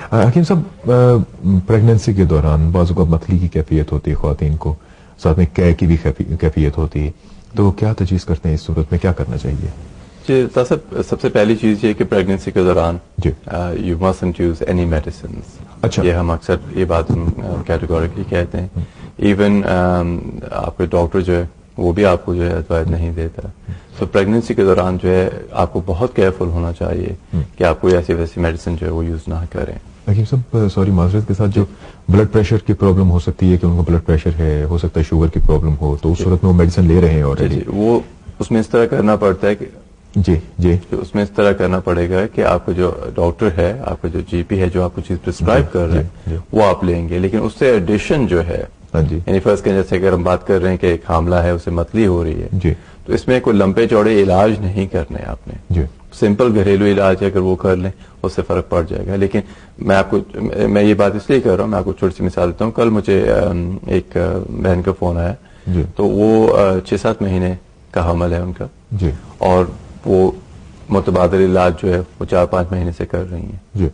حکیم صاحब, प्रेगनेंसी के दौरान बाज़ औक़ात मतली की कैफियत होती है ख़वातीन को, साथ में कै की भी कैफियत होती है, तो क्या तजवीज़ करते हैं इस सूरत में, क्या करना चाहिए? जी सबसे पहली चीज़ ये कि प्रेगनेंसी के दौरान you mustn't use any medicine. अच्छा, ये हम अक्सर ये बात हम कैटेगोरिकली कहते हैं. इवन आपके डॉक्टर जो है वो भी आपको जो है एडवाइस नहीं देता. तो प्रेगनेंसी के दौरान जो है आपको बहुत केयरफुल होना चाहिए कि आप कोई ऐसी वैसी मेडिसिन जो है वो यूज़ ना करें. हकीम साहब सॉरी माजरत के साथ, जो ब्लड प्रेशर की प्रॉब्लम हो सकती है कि उनको ब्लड प्रेशर है, हो सकता है शुगर की प्रॉब्लम हो, तो उस सूरत में वो मेडिसिन ले रहे हैं ऑलरेडी, वो उसमें इस तरह करना पड़ता है कि जी उसमें इस तरह करना पड़ेगा कि आपको जो डॉक्टर है, आपका जो जीपी है, जो आपको चीज प्रिस्क्राइब कर रहे हैं वो आप लेंगे. लेकिन उससे एडिशन जो है, यानी फर्स्ट के जैसे अगर हम बात कर रहे हैं कि एक हामला है, उसे मतली हो रही है जी, तो इसमें कोई लंबे चौड़े इलाज नहीं करने आपने जी. सिंपल घरेलू इलाज है, अगर वो कर लें उससे फर्क पड़ जाएगा. लेकिन मैं ये बात इसलिए कर रहा हूँ, मैं आपको छोटी सी मिसाल देता हूँ. कल मुझे एक बहन का फोन आया जी, तो वो 6-7 महीने का हमल है उनका जी, और वो मुतबादल इलाज जो है वो 4-5 महीने से कर रही हैं जी.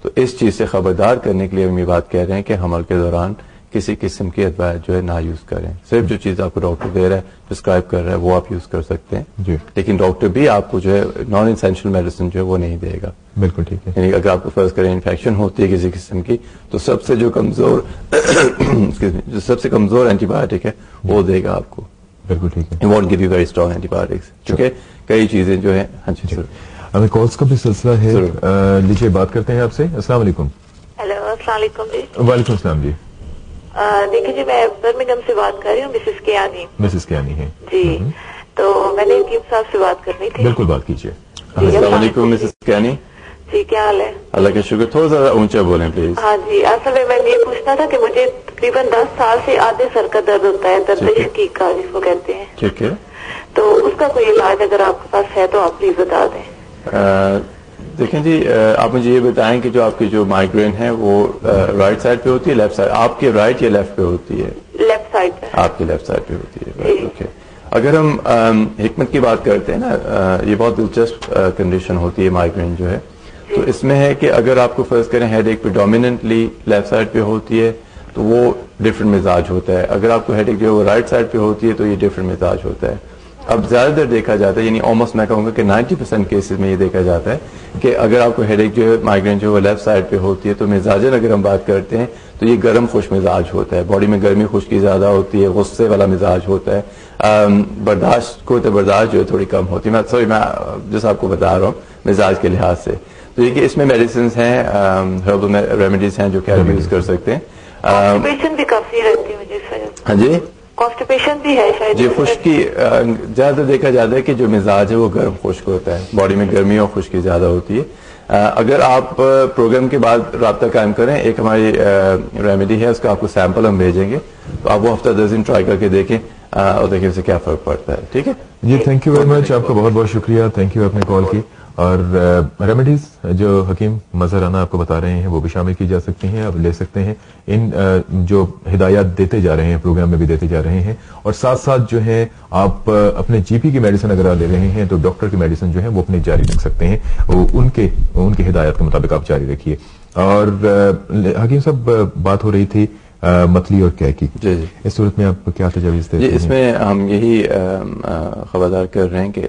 तो इस चीज से खबरदार करने के लिए हम ये बात कह रहे हैं कि हमल के दौरान किसी किस्म की एडवाइस जो है ना यूज करें. सिर्फ जो चीज आपको डॉक्टर दे रहा है, प्रिस्क्राइब कर रहा है, वो आप यूज कर सकते हैं जी. लेकिन डॉक्टर भी आपको जो है नॉन एसेंशियल मेडिसिन जो है वो नहीं देगा. बिल्कुल ठीक है. यानी अगर आपको फर्ज करें इन्फेक्शन होती है किसी किस्म की, तो सबसे जो कमजोर जो सबसे कमजोर एंटीबायोटिक है वो देगा आपको. बिल्कुल ठीक है. Want give you very strong antibiotics, क्योंकि कई चीजें जो है. हाँ जी सर, हमें कॉल्स का भी सिलसिला है. लीजिए बात करते हैं आपसे. अस्सलाम वालेकुम. हेलो अस्सलाम वालेकुम जी. वालेकुम सलाम जी. देखिए जी, मैं बर्मिंघम से बात कर रही हूँ, मिसेस कियानी है जी. तो मैंने हकीम साहब से बात करनी थी. बिल्कुल बात कीजिए. अस्सलाम वालेकुम मिसेस कियानी जी, क्या हाल है? अल्लाह का शुक्र. थोड़ा सा ऊंचा बोलें प्लीज. हाँ जी, असल में मैंने ये पूछना था कि मुझे तकरीबन 10 साल से आधे सर का दर्द होता है, दर्द शकीक का जिसको कहते हैं. ठीक है. तो उसका कोई इलाज अगर आपके पास है तो आप प्लीज बता दें. देखें जी, आप मुझे ये बताएं कि जो आपकी जो माइग्रेन है वो राइट साइड पे होती है, लेफ्ट साइड, आपके राइट या लेफ्ट पे होती है? लेफ्ट साइड पे. आपके लेफ्ट साइड पे होती है. Right, okay. अगर हम हिकमत की बात करते हैं ना, ये बहुत दिलचस्प कंडीशन होती है माइग्रेन जो है. तो इसमें है कि अगर आपको फर्ज करें हेडेक प्रेडोमिनेंटली लेफ्ट साइड पे होती है तो वो डिफरेंट मिजाज होता है. अगर आपको हेडेक जो है वो राइट साइड पे होती है तो ये डिफरेंट मिजाज होता है. अब ज्यादातर देखा जाता है, यानी ऑलमोस्ट मैं कहूंगा कि 90% केसेस में ये देखा जाता है कि अगर आपको हेडेक जो है, माइग्रेन जो है वो लेफ्ट साइड पे होती है, तो मिजाजन अगर हम बात करते हैं तो ये गर्म खुश मिजाज होता है. बॉडी में गर्मी खुश्की ज्यादा होती है, गुस्से वाला मिजाज होता है, बर्दाश्त को तो बर्दाश्त जो है थोड़ी कम होती है. मैं जैसा आपको बता रहा हूँ मिजाज के लिहाज से. तो ये कि इसमें मेडिसिन हैं, हर्बल रेमेडीज हैं जो कि आप यूज कर सकते हैं. कॉन्स्टिपेशन भी काफी रहती है मुझे इस वजह से. हाँ जी, कॉन्स्टिपेशन भी है शायद जी. खुश्की ज्यादा देखा जाता है कि जो मिजाज है वो गर्म खुश्क होता है, बॉडी में गर्मी और खुश्की ज्यादा होती है. अगर आप प्रोग्राम के बाद राब्ता कायम करें, एक हमारी रेमेडी है, उसका आपको सैंपल हम भेजेंगे, तो आप वो हफ्ता 10 दिन ट्राई करके देखें और देखिए उससे क्या फर्क पड़ता है. ठीक है जी, थैंक यू वेरी मच. आपका बहुत बहुत शुक्रिया, थैंक यू आपने कॉल की. और रेमेडीज जो हकीम मजहराना आपको बता रहे हैं वो भी शामिल की जा सकती हैं, आप ले सकते हैं. इन जो हिदायत देते जा रहे हैं प्रोग्राम में भी देते जा रहे हैं, और साथ साथ जो है आप अपने जीपी की मेडिसिन अगर आप ले रहे हैं तो डॉक्टर की मेडिसिन जो है वो अपनी जारी रख सकते हैं, वो उनके हिदायत के मुताबिक आप जारी रखिए. और हकीम साहब बात हो रही थी मतली और कै की. जी जी, इस सूरत में आप क्या तजवीज़ देते हैं? इसमें हम यही खबरदार कर रहे हैं कि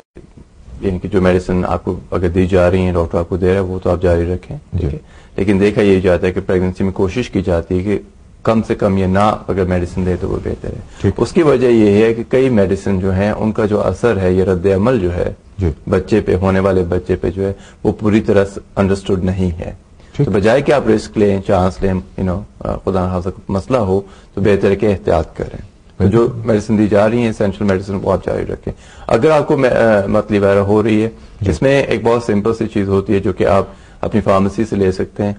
यानी कि जो मेडिसिन आपको अगर दी जा रही है, डॉक्टर आपको दे रहा है, वो तो आप जारी रखें. ठीक है. लेकिन देखा यही जाता है कि प्रेगनेंसी में कोशिश की जाती है कि कम से कम ये ना अगर मेडिसिन दे तो वो बेहतर है. उसकी वजह ये है कि कई मेडिसिन जो है उनका जो असर है, ये रद्द अमल जो है बच्चे पे, होने वाले बच्चे पे जो है वो पूरी तरह अंडरस्टूड नहीं है. तो बजाय कि आप रिस्क लें, चांस लें, खुदा न खास्ता मसला हो, तो बेहतर है कि एहतियात करें. तो जो मेडिसिन दी जा रही है एसेंशियल मेडिसिन वो आप जारी रखें. अगर आपको मतली वगैरह हो रही है, इसमें एक बहुत सिंपल सी चीज होती है जो कि आप अपनी फार्मेसी से ले सकते हैं.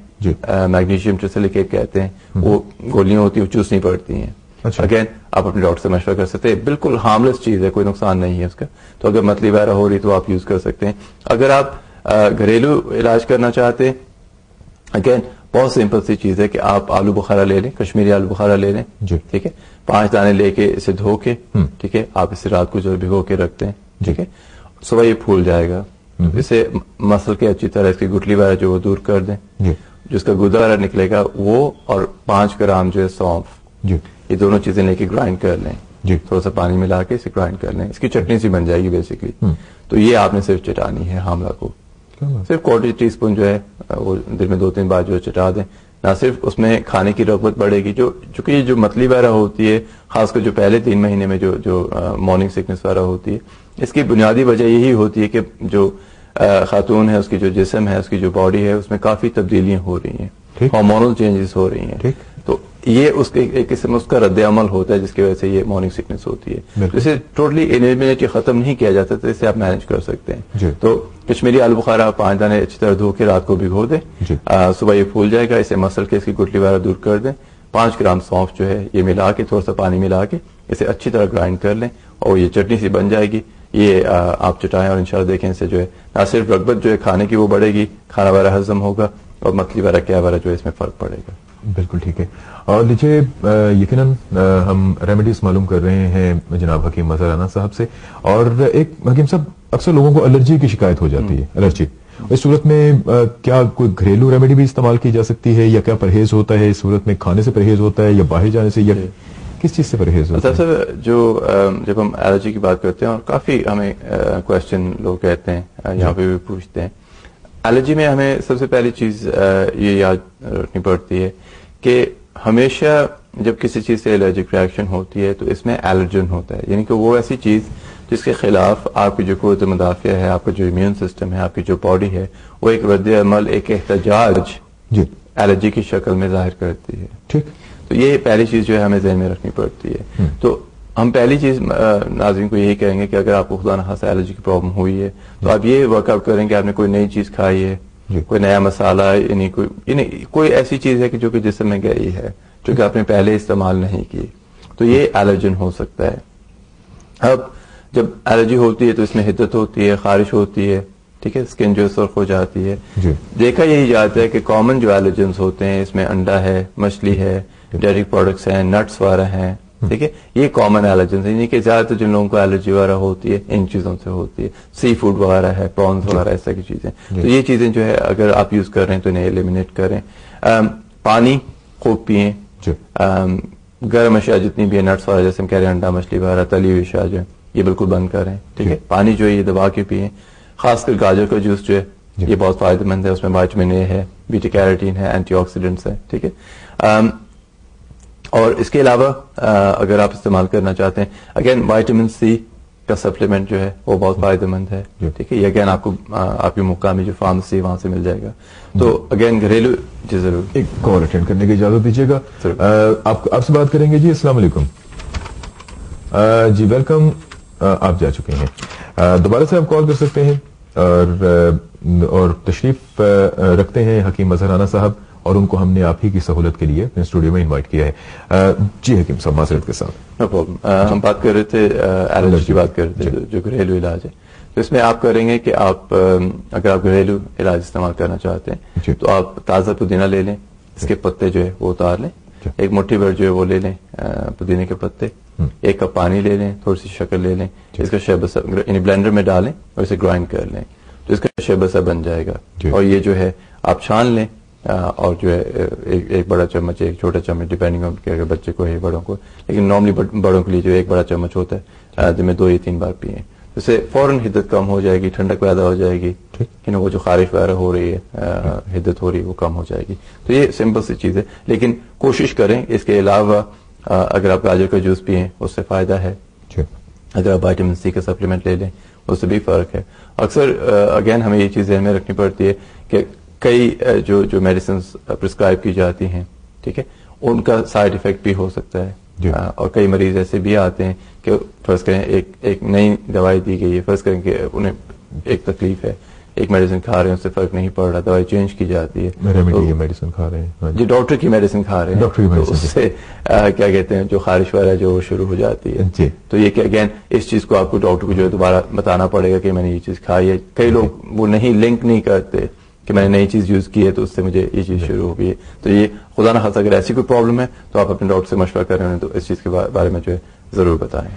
मैग्नीशियम ट्रिसिलिकेट कहते हैं, वो गोलियां होती है, वो चूसनी पड़ती हैं. अगेन आप अपने डॉक्टर से मशवरा कर सकते हैं, बिल्कुल हार्मलेस चीज है, कोई नुकसान नहीं है उसका. तो अगर मतली वगैरह हो रही तो आप यूज कर सकते हैं. अगर आप घरेलू इलाज करना चाहते हैं, अगेन बहुत सिंपल सी चीज है कि आप आलू बुखारा ले लें, कश्मीरी आलू बुखारा ले लें. ठीक है, 5 दाने लेके इसे धो के, ठीक है, आप इसे रात को जो भिगो के रखते हैं. ठीक है, सुबह ये फूल जाएगा. इसे मसल के अच्छी तरह इसकी गुठली वगैरह जो वो दूर कर दें. جس کا گدارا نکلے گا وہ، اور 5 گرام جو ہے سونف، جی یہ دونوں چیزیں لے کے گرائنڈ کر لیں. جی تھوڑا سا پانی ملا کے اسے گرائنڈ کر لیں. اس کی چٹنی سی بن جائے گی بیسکلی. تو یہ آپ نے صرف چٹانی ہے حاملہ کو. صرف 1/4 ٹی اسپون جو ہے وہ دن میں 2-3 بار جو چٹا دیں. نہ صرف اس میں کھانے کی رغبت بڑھے گی، چونکہ یہ جو متلی وغیرہ ہوتی ہے، خاص کر جو پہلے 3 مہینے میں جو مارننگ سکنس وغیرہ ہوتی ہے، اس کی بنیادی وجہ یہی ہوتی ہے کہ جو خاتون ہے، اس کی جو جسم ہے، اس کی جو باڈی ہے، اس میں کافی تبدیلیاں ہو رہی ہیں، ہارمونل چینجز ہو رہی ہیں. تو یہ اس کے ایک قسم اس کا رد عمل ہوتا ہے جس کی وجہ سے یہ مارننگ سکنس ہوتی ہے. جسے ٹوٹلی انیمیٹ ختم نہیں کیا جاتا، تو اسے آپ مینج کر سکتے ہیں. تو کشمیری آلو بخارا 5 دانے اچھی طرح دھو کے رات کو بھگو دیں. صبح یہ پھول جائے گا، اسے مسل کے اس کی گٹلی وغیرہ دور کر دیں. 5 گرام سونف جو ہے یہ ملا کے، تھوڑا سا پانی ملا کے اسے اچھی طرح گرائنڈ کر لیں، اور یہ چٹنی سی بن جائے گی. یہ آپ چٹائیں اور انشاءاللہ دیکھیں اسے جو ہے نہ صرف رغبت جو ہے کھانے کی وہ بڑھے گی، کھانا وغیرہ ہضم ہوگا، اور متلی وغیرہ کیا وغیرہ جو ہے اس میں فرق پڑے گا. بالکل ٹھیک ہے. اور لیجیے یقیناً ہم ریمیڈیز معلوم کر رہے ہیں جناب حکیم مظہر رانا صاحب سے. اور ایک حکیم صاحب، اکثر لوگوں کو الرجی کی شکایت ہو جاتی ہے، الرجی. اس صورت میں کیا کوئی گھریلو ریمیڈی بھی استعمال کی جا سکتی ہے، یا کیا پرہیز ہوتا ہے اس صورت میں؟ کھانے سے پرہیز ہوتا ہے یا باہر جانے سے، یا کس چیز سے پرہیز ہوتا ہے؟ جب ہم الرجی کی بات کرتے ہیں، اور کافی ہمیں کوشچن لوگ کہتے ہیں، یہاں پہ بھی پوچھتے ہیں. الرجی میں ہمیں سب سے پہلی چیز یہ یاد رکھنی پڑتی ہے کہ ہمیشہ جب کسی چیز سے الرجک ریاکشن ہوتی ہے تو اس میں الرجن ہوتا ہے، یعنی کہ وہ ایسی چیز جس کے خلاف آپ کی جو قوت مدافع ہے، آپ کا جو امیون سسٹم ہے، آپ کی جو باڈی ہے، وہ ایک رد عمل، ایک احتجاج الرجی کی شکل میں ظاہر کرتی ہے. ٹھیک. تو یہ پہلی چیز جو ہے ہمیں ذہن میں رکھنی پڑتی ہے. تو ہم پہلی چیز ناظرین کو یہی کہیں گے کہ اگر آپ کو خدا نخواستہ الرجی کی پرابلم ہوئی ہے تو آپ یہ ورک آؤٹ کریں کہ آپ نے کوئی نئی چیز کھائی ہے، کوئی نیا مسالہ، یعنی کوئی ایسی چیز ہے کہ جو کہ جسم میں گئی ہے، جو کہ آپ نے پہلے استعمال نہیں کی، تو یہ الرجن ہو سکتا ہے. اب جب الرجی ہوتی ہے تو اس میں حدت ہوتی ہے، خارش ہوتی ہے، ٹھیک ہے، اسکن جو سرخ ہو جاتی ہے. دیکھا یہی جاتا ہے کہ کامن جو الرجنز ہوتے ہیں اس میں انڈا ہے، مچھلی ہے، ڈیری پروڈکٹس ہیں، نٹس وغیرہ ہیں، ٹھیک ہے، یہ کامن الرجنز ہیں. یعنی کہ زیادہ تر جن لوگوں کو الرجی وغیرہ ہوتی ہے ان چیزوں سے ہوتی ہے. سی فوڈ وغیرہ ہے، پرانز وغیرہ، ایسا کی چیزیں. تو یہ چیزیں جو ہے اگر آپ یوز کر رہے ہیں تو انہیں ایلیمینیٹ کریں. پانی خوب پئیں. گرم اشیاء جتنی بھی ہے، نٹس وغیرہ جیسے ہم کہہ رہے ہیں، انڈا، مچھلی وغیرہ، تلی ہوئی اشیاء جو ہے یہ بالکل بند کریں. ٹھیک ہے. پانی جو ہے یہ دبا کے پئیں. خاص کر گاجر کا جوس جو ہے یہ بہت فائدہ مند ہے، اس میں وائٹامن اے ہے، بیٹا کیروٹین ہے، اینٹی آکسیڈنٹس ہے. ٹھیک ہے. اور اس کے علاوہ اگر آپ استعمال کرنا چاہتے ہیں، اگین وائٹامن سی کا سپلیمنٹ جو ہے وہ بہت فائدہ مند ہے. ٹھیک ہے. یہ اگین آپ کو آپ کی مقامی جو فارمیسی وہاں سے مل جائے گا. تو اگین گھریلو جی ضرور. ایک کال اٹینڈ کرنے کی اجازت دیجیے گا. آپ سے بات کریں گے. جی السلام علیکم. جی ویلکم. آپ جا چکے ہیں. دوبارہ سے آپ کال کر سکتے ہیں اور تشریف رکھتے ہیں حکیم مظہر رانا صاحب، اور ان کو ہم نے آپ ہی کی سہولت کے لیے اپنے اسٹوڈیو میں انوائٹ کیا ہے. جی حکیم صاحب معذرت کے ساتھ. No problem. ہم بات کر رہے تھے الرجی کی بات کر رہے تھے جو گھریلو علاج ہے. تو اس میں آپ کریں گے کہ آپ اگر آپ گھریلو علاج استعمال کرنا چاہتے ہیں تو آپ تازہ پودینہ لے لیں، اس کے پتے جو ہے وہ اتار لیں، ایک مٹھی بھر جو ہے وہ لے لیں پودینے کے پتے، 1 کپ پانی لے لیں، تھوڑی سی شکر لے لیں، اس کا شربت یعنی بلینڈر میں ڈالیں اور اسے گرائنڈ کر لیں تو اس کا شربت سا بن جائے گا. اور یہ جو ہے آپ چھان لیں اور جو ہے ایک بڑا چمچ، ایک چھوٹا چمچ، ڈیپینڈنگ آن کہ اگر بچے کو ہے بڑوں کو، لیکن نارملی بڑوں کے لیے جو ایک بڑا چمچ ہوتا ہے دن میں 2 یا 3 بار پئیں. اس سے فوراً حدت کم ہو جائے گی، ٹھنڈک پیدا ہو جائے گی، وہ جو خارش وغیرہ ہو رہی ہے، حدت ہو رہی ہے، وہ کم ہو جائے گی. تو یہ سمپل سی چیز ہے، لیکن کوشش کریں. اس کے علاوہ اگر آپ گاجر کا جوس پئیں اس سے فائدہ ہے. اگر آپ وائٹامن سی کا سپلیمنٹ لے لیں اس سے بھی فرق ہے. اکثر اگین ہمیں یہ چیز ذہن میں رکھنی پڑتی ہے کہ کئی جو میڈیسنز پرسکرائب کی جاتی ہیں، ٹھیک ہے، ان کا سائڈ افیکٹ بھی ہو سکتا ہے. اور کئی مریض ایسے بھی آتے ہیں کہ فرض کریں ایک نئی دوائی دی گئی ہے، فرض کریں کہ انہیں ایک تکلیف ہے، ایک میڈیسن کھا رہے ہیں، اس سے فرق نہیں پڑ رہا، دوائی چینج کی جاتی ہے، میڈیسن کھا رہے ہیں جی ڈاکٹر کی میڈیسن کھا رہے ہیں، تو اس سے کیا کہتے ہیں جو خارش وغیرہ جو شروع ہو جاتی ہے. تو یہ کہ اگین اس چیز کو آپ کو ڈاکٹر کو جو ہے دوبارہ بتانا پڑے گا کہ میں نے یہ چیز کھائی ہے. کئی لوگ وہ نہیں لنک نہیں کرتے کہ میں نے نئی چیز یوز کی ہے تو اس سے مجھے یہ چیز شروع ہو گئی ہے. تو یہ خدا نخواستہ اگر ایسی کوئی پرابلم ہے تو آپ اپنے ڈاکٹر سے مشورہ کر رہے ہیں تو اس چیز کے بارے میں جو ہے ضرور بتائیں.